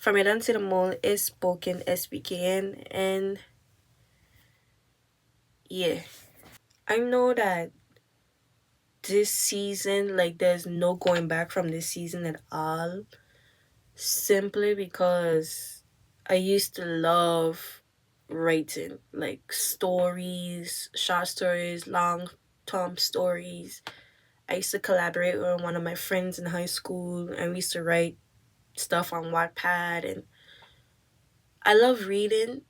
From Medan to the Mole is spoken SBKN, and yeah, I know that this season, like, there's no going back from this season at all, simply because I used to love writing, like stories, short stories, long term stories. I used to collaborate with one of my friends in high school, and we used to write stuff on Wattpad, and I love reading.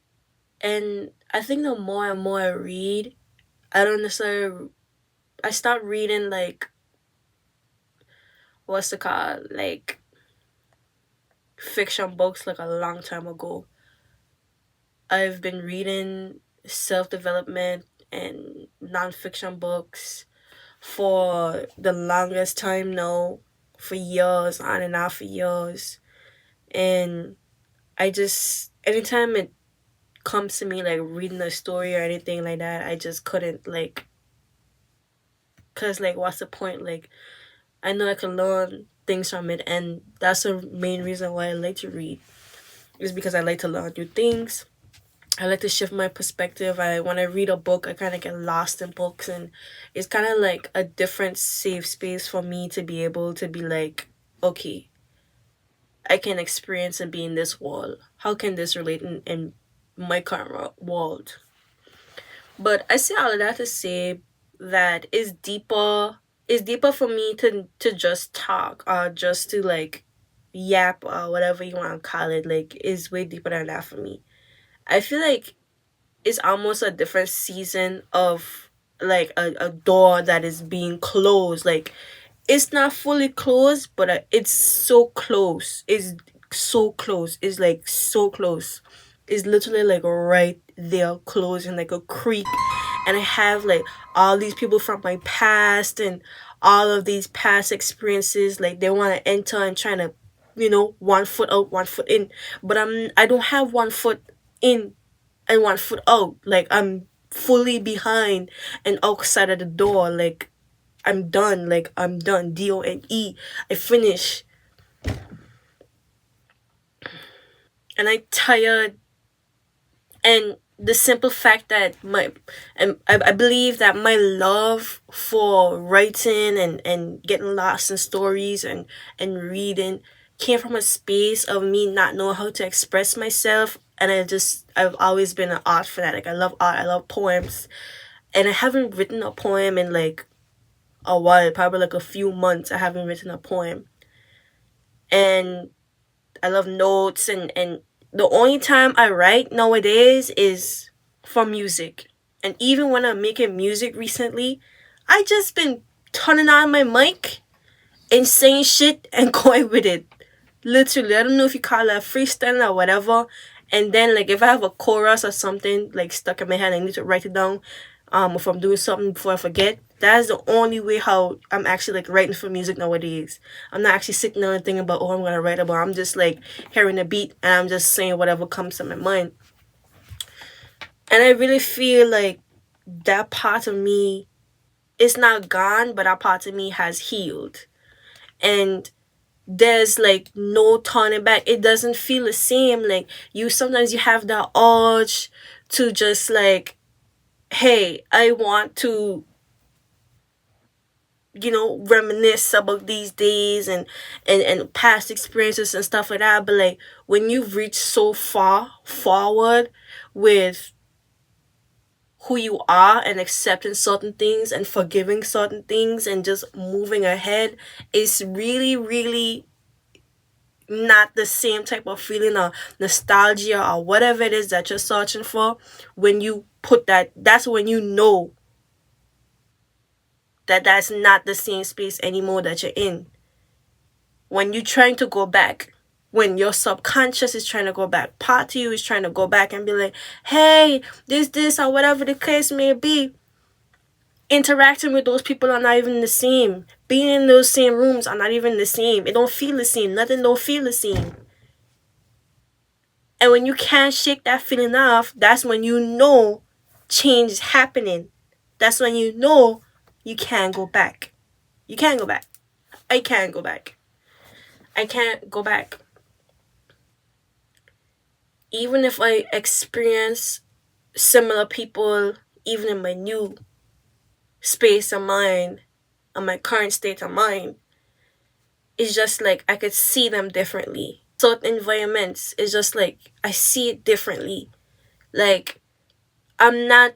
And I think the more and more I read, I don't necessarily. I stopped reading, like, what's it called, like fiction books, like a long time ago. I've been reading self development and nonfiction books for the longest time now, for years, on and off for years. And I just, anytime it comes to me, like reading a story or anything like that, I just couldn't, like, cause like, what's the point? Like, I know I can learn things from it, and that's the main reason why I like to read. Is because I like to learn new things. I like to shift my perspective. I When I read a book, I kind of get lost in books, and it's kind of like a different safe space for me to be able to be like, okay, I can experience and be in this world. How can this relate in my current world? But I say all of that to say that it's deeper for me to just talk, or just to, like, yap, or whatever you want to call it. Like, is way deeper than that for me. I feel like it's almost a different season of, like, a door that is being closed. Like, it's not fully closed, but it's so close. It's so close. It's like so close. It's literally like right there, closing like a creek. And I have, like, all these people from my past and all of these past experiences. Like, they want to enter and trying to, one foot out, one foot in. But I don't have one foot in and one foot out. Like, I'm fully behind and outside of the door. Like, I'm done. Like, I'm done. DONE. I finish. And I tired. And the simple fact that and I believe that my love for writing and getting lost in stories and reading came from a space of me not knowing how to express myself. And I've always been an art fanatic. I love art. I love poems. And I haven't written a poem in, like, a while, probably like a few months. I haven't written a poem. And I love notes, and the only time I write nowadays is for music. And even when I'm making music recently, I just been turning on my mic and saying shit and going with it. Literally, I don't know if you call that freestyle or whatever. And then, like, if I have a chorus or something, like, stuck in my head, I need to write it down. If I'm doing something before I forget, that's the only way how I'm actually, like, writing for music nowadays. I'm not actually sitting there and thinking about, oh, I'm gonna write about. I'm just, like, hearing a beat and I'm just saying whatever comes to my mind. And I really feel like that part of me is not gone, but that part of me has healed. And there's, like, no turning back. It doesn't feel the same. Like, sometimes you have that urge to just, like, hey, I want to, reminisce about these days and past experiences and stuff like that. But, like, when you've reached so far forward with who you are and accepting certain things and forgiving certain things and just moving ahead, it's really, really not the same type of feeling or nostalgia or whatever it is that you're searching for. When you put that's when you know that that's not the same space anymore that you're in. When you're trying to go back, when your subconscious is trying to go back, part of you is trying to go back and be like, hey, this, or whatever the case may be. Interacting with those people are not even the same. Being in those same rooms are not even the same. It don't feel the same. Nothing don't feel the same. And when you can't shake that feeling off, that's when you know change is happening. That's when you know you can't go back. You can't go back. I can't go back. I can't go back. Even if I experience similar people, even in my new space of mind, and my current state of mind, it's just like I could see them differently. Certain environments, it's just like I see it differently. Like, I'm not,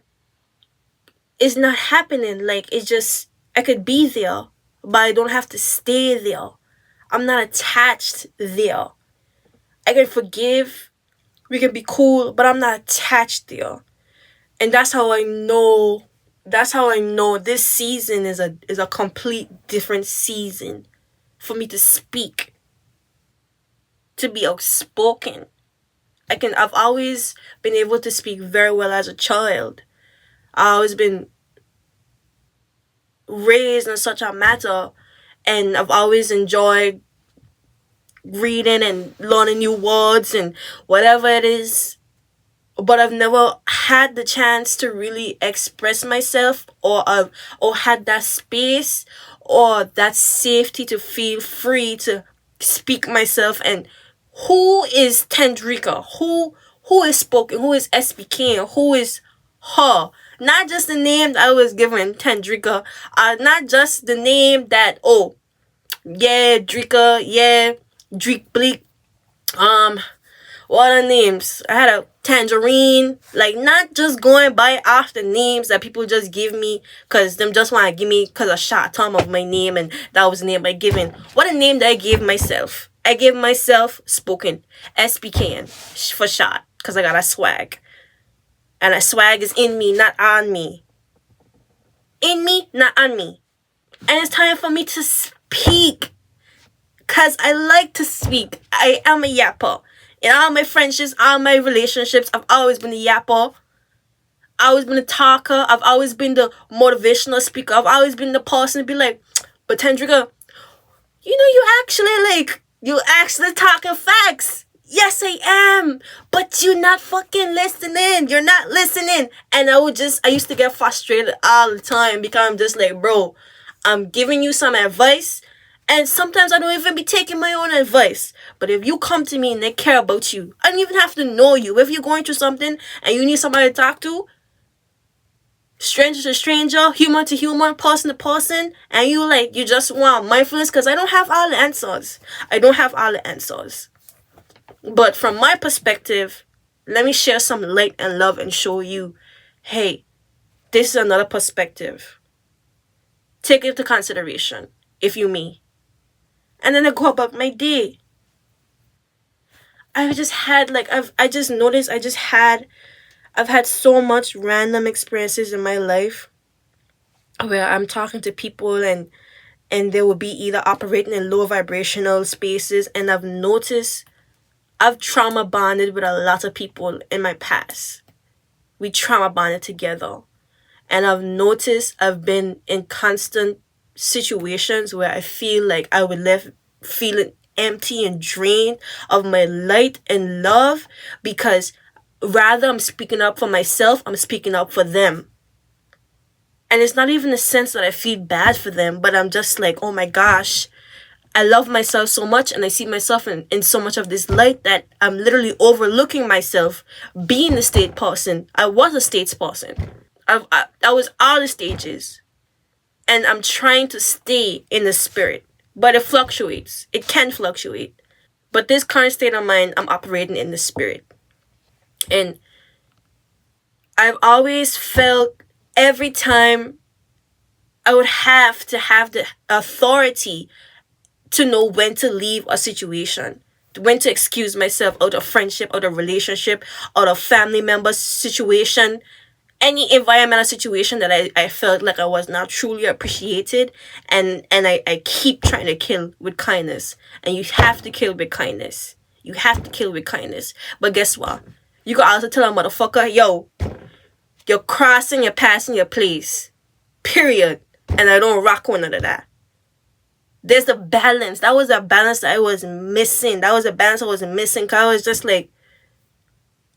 it's not happening. Like, it's just, I could be there, but I don't have to stay there. I'm not attached there. I can forgive, we can be cool, but I'm not attached there. And that's how I know this season is a complete different season for me to speak, to be outspoken. I've always been able to speak very well as a child. I've always been raised in such a matter, and I've always enjoyed reading and learning new words and whatever it is, but I've never had the chance to really express myself, or had that space or that safety to feel free to speak myself. And who is Tendrika? Who is spoken? Who is SBK? Who is her? Not just the name that I was given, Tendrika. Not just the name that, oh yeah, Drika, yeah, Dreek Bleak. Um, what are names? I had a Tangerine. Like, not just going by off the names that people just give me because them just want to give me because a short term of my name, and that was the name I given. What a name that I gave myself. I gave myself Spoken. SPKN for short because I got a swag. And a swag is in me, not on me. In me, not on me. And it's time for me to speak. Because I like to speak. I am a yapper. In all my friendships, all my relationships, I've always been a yapper. I've always been a talker. I've always been the motivational speaker. I've always been the person to be like, but Tendrika, you actually talking facts. Yes, I am. But you're not fucking listening. You're not listening. And I used to get frustrated all the time because I'm just like, bro, I'm giving you some advice. And sometimes I don't even be taking my own advice. But if you come to me and they care about you, I don't even have to know you. If you're going through something and you need somebody to talk to, stranger to stranger, human to human, person to person, and you just want mindfulness, because I don't have all the answers. I don't have all the answers. But from my perspective, let me share some light and love and show you, hey, this is another perspective. Take it into consideration, if you me. And then I go about my day. I've just noticed I've had so much random experiences in my life where I'm talking to people, and they will be either operating in low vibrational spaces, and I've noticed I've trauma bonded with a lot of people in my past. We trauma bonded together. And I've noticed I've been in constant situations where I feel like I would left feeling empty and drained of my light and love, because rather I'm speaking up for myself, I'm speaking up for them. And it's not even a sense that I feel bad for them, but I'm just like, oh my gosh, I love myself so much, and I see myself in so much of this light that I'm literally overlooking myself being a state person. I was a states person. I was all the stages. And I'm trying to stay in the spirit. But it fluctuates. It can fluctuate. But this current state of mind, I'm operating in the spirit. And I've always felt every time I would have to have the authority to know when to leave a situation, when to excuse myself out of friendship, out of relationship, out of family member situation, any environmental situation that I felt like I was not truly appreciated, and I keep trying to kill with kindness. And you have to kill with kindness. You have to kill with kindness. But guess what? You can also tell a motherfucker, yo, you're crossing, you're passing your place. Period. And I don't rock one of that. There's a balance. That was a balance that I was missing. That was a balance I was missing. Cause I was just like,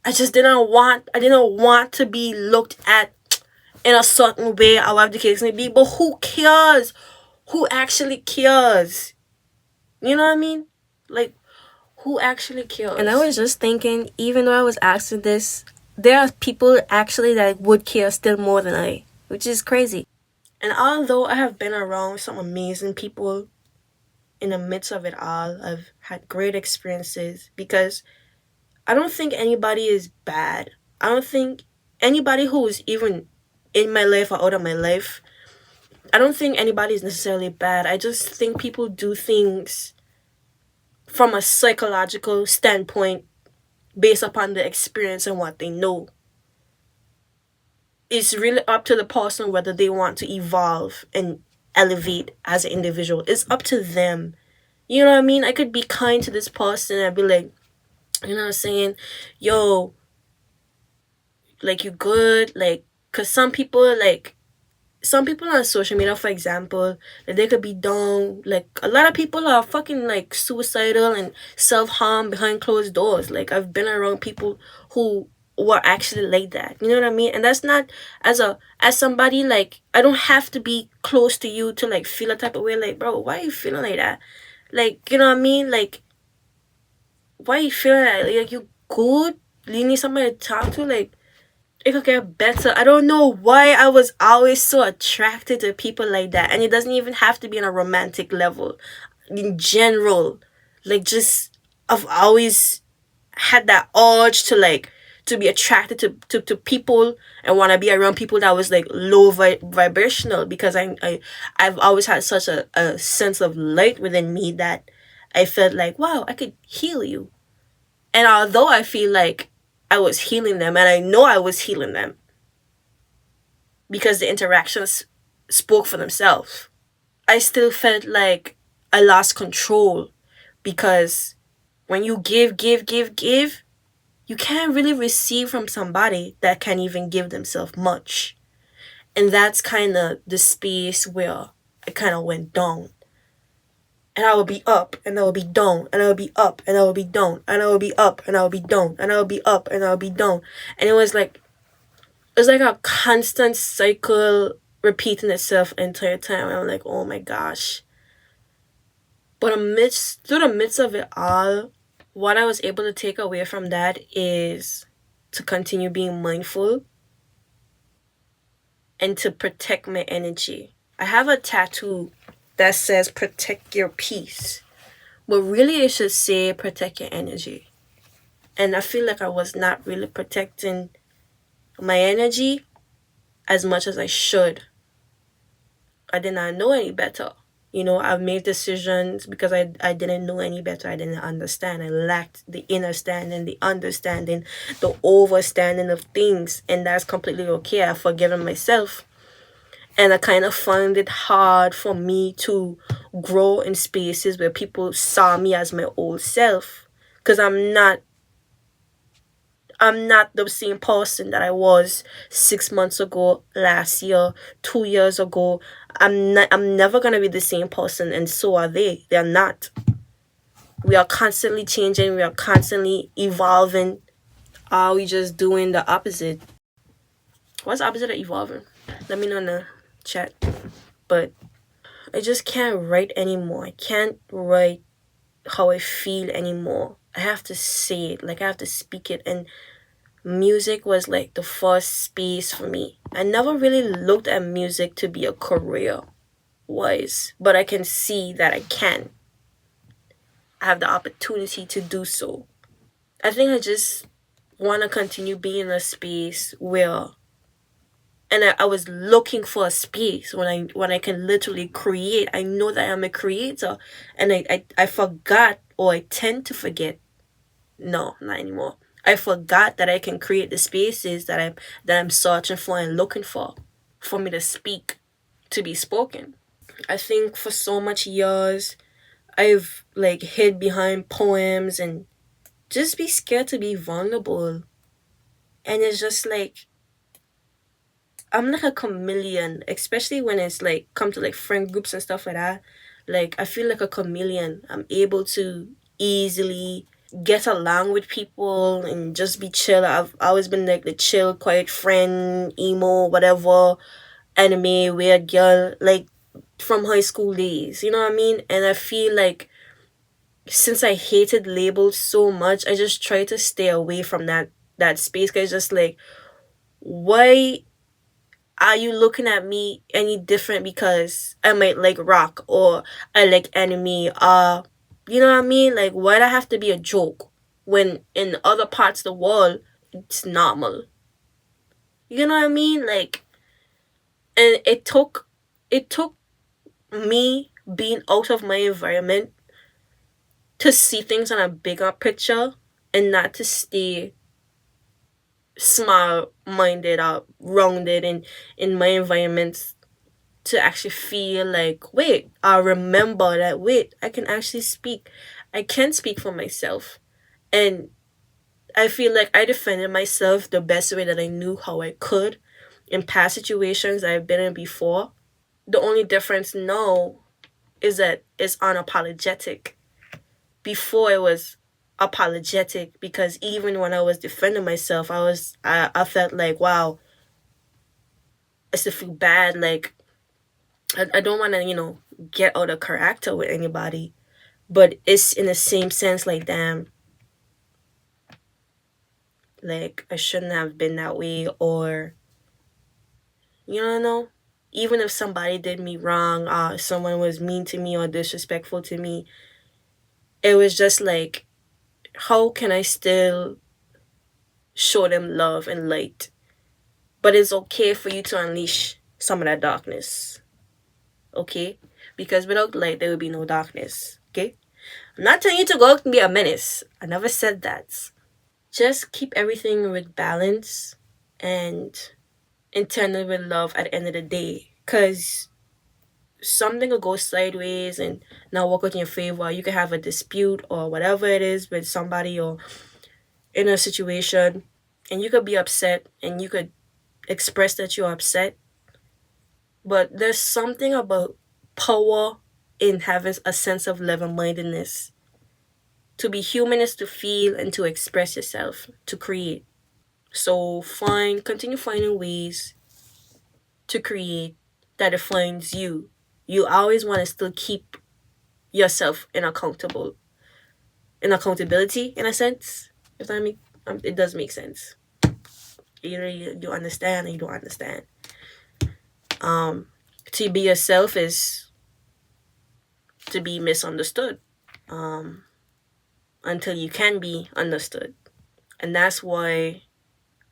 I didn't want to be looked at in a certain way, however the case may be. But who cares? Who actually cares? You know what I mean? Like, Who actually cares? And I was just thinking, even though I was asking this, there are people actually that would care still more than I, which is crazy. And although I have been around some amazing people in the midst of it all, I've had great experiences because I don't think anybody is bad. I don't think anybody who is even in my life or out of my life, I don't think anybody is necessarily bad. I just think people do things from a psychological standpoint based upon the experience and what they know. It's really up to the person whether they want to evolve and elevate as an individual. It's up to them. You know what I mean? I could be kind to this person and I'd be like, you know what I'm saying? Yo, like, you good? Like, because some people on social media, for example, like, they could be down. Like, a lot of people are fucking like suicidal and self-harm behind closed doors. Like, I've been around people who were actually like that. You know what I mean? And that's not, as somebody, like, I don't have to be close to you to like feel a type of way. Like, bro, why are you feeling like that? Like, you know what I mean? Like, why are you feeling that? Like, you good? You need somebody to talk to? Like, it could get better. I don't know why I was always so attracted to people like that. And it doesn't even have to be on a romantic level. In general, like, just, I've always had that urge to like to be attracted to people and want to be around people that was like low vibrational, because I've always had such a sense of light within me that I felt like, wow, I could heal you. And although I feel like I was healing them, and I know I was healing them because the interactions spoke for themselves, I still felt like I lost control, because when you give, you can't really receive from somebody that can't even give themselves much. And that's kind of the space where I kind of went down. And I would be up, and I would be down, and I would be up, and I would be down, and I would be up, and I would be down, and I would be up, and I would be down. And it was like a constant cycle repeating itself the entire time. And I'm like, oh my gosh. But through the midst of it all, what I was able to take away from that is to continue being mindful and to protect my energy. I have a tattoo that says protect your peace, but really it should say protect your energy. And I feel like I was not really protecting my energy as much as I should. I did not know any better. You know, I've made decisions because I didn't know any better. I didn't understand. I lacked the understanding, the understanding, the overstanding of things. And that's completely okay. I've forgiven myself. And I kind of found it hard for me to grow in spaces where people saw me as my old self. Because I'm not the same person that I was 6 months ago, last year, 2 years ago. I'm never gonna be the same person, and so are they. They're not. We are constantly changing, we are constantly evolving. Are we just doing the opposite? What's the opposite of evolving? Let me know in the chat. But I just can't write anymore. I can't write how I feel anymore. I have to say it, like I have to speak it. And music was like the first space for me. I never really looked at music to be a career wise, but I can see that I can. I have the opportunity to do so. I think I just want to continue being in a space where, and I was looking for a space when I can literally create. I know that I'm a creator, and I forgot, or I tend to forget. No, not anymore. I forgot that I can create the spaces that I'm searching for and looking for me to speak, to be spoken. I think for so much years I've like hid behind poems and just be scared to be vulnerable. And it's just like I'm like a chameleon, especially when it's like come to like friend groups and stuff like that. Like, I feel like a chameleon. I'm able to easily get along with people and just be chill. I've always been like the chill, quiet friend, emo, whatever, anime, weird girl, like from high school days. You know what I mean? And I feel like since I hated labels so much, I just try to stay away from that space. Cause it's just like, why are you looking at me any different because I might like rock or I like anime? You know what I mean? Like, why'd I have to be a joke when in other parts of the world it's normal? You know what I mean? Like, and it took me being out of my environment to see things on a bigger picture and not to stay small minded or rounded in my environment, to actually feel like, wait, I remember that, wait, I can actually speak. I can speak for myself. And I feel like I defended myself the best way that I knew how I could in past situations I've been in before. The only difference now is that it's unapologetic. Before it was apologetic, because even when I was defending myself, I felt like, wow, I still feel bad. Like, I don't want to, get out of character with anybody. But it's in the same sense, like, damn, like, I shouldn't have been that way. Or, know, even if somebody did me wrong, someone was mean to me or disrespectful to me, it was just like, how can I still show them love and light? But it's okay for you to unleash some of that darkness, okay? Because without light, there will be no darkness, okay? I'm not telling you to go out and be a menace. I never said that. Just keep everything with balance and intended with love at the end of the day. Because something will go sideways and not work out in your favor. You can have a dispute or whatever it is with somebody or in a situation, and you could be upset and you could express that you're upset. But there's something about power in having a sense of level mindedness. To be human is to feel and to express yourself, to create. So continue finding ways to create that defines you. You always want to still keep yourself in accountability in a sense. If that make it does make sense. Either you understand or you don't understand. To be yourself is to be misunderstood. Um, until you can be understood. And that's why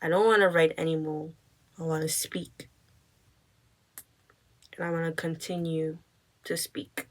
I don't want to write anymore. I want to speak. And I want to continue to speak.